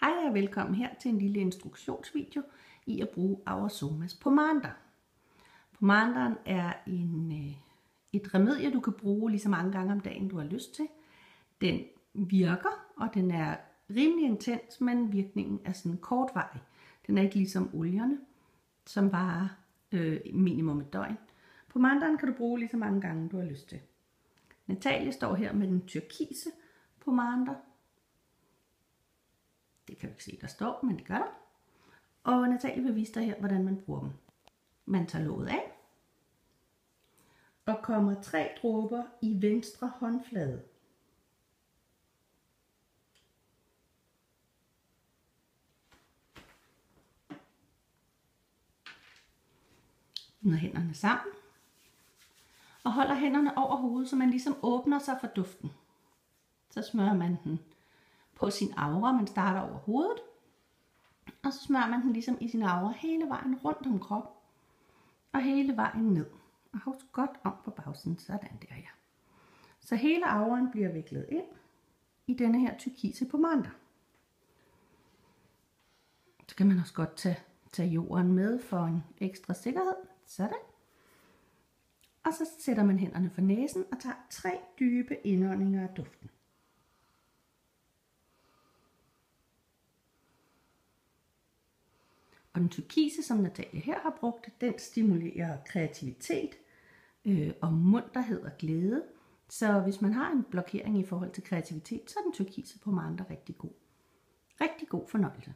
Hej og velkommen her til en lille instruktionsvideo i at bruge Aurosomas Pomander. Pomanderen er et remedie, du kan bruge lige så mange gange om dagen, du har lyst til. Den virker, og den er rimelig intens, men virkningen er sådan kortvarig. Den er ikke ligesom olierne, som varer minimum et døgn. Pomanderen kan du bruge lige så mange gange, du har lyst til. Natalie står her med den turkise pomander. Det kan du ikke se, der står, men det gør der. Og Natalie vil vise dig her, hvordan man bruger dem. Man tager låget af og kommer 3 dråber i venstre håndflade. Gnid hænderne sammen og holder hænderne over hovedet, så man ligesom åbner sig for duften. Så smører man den på sin aura. Man starter over hovedet, og så smører man den ligesom i sin aura hele vejen rundt om kroppen og hele vejen ned. Og hold godt om på bagsiden, sådan der her. Så hele auraen bliver viklet ind i denne her turkise pomander. Så kan man også godt tage jorden med for en ekstra sikkerhed. Sådan. Og så sætter man hænderne for næsen og tager 3 dybe indåndinger af duften. Og den turkise, som Natalie her har brugt, den stimulerer kreativitet og munterhed og glæde. Så hvis man har en blokering i forhold til kreativitet, så er den turkise pomander rigtig god. Rigtig god fornøjelse.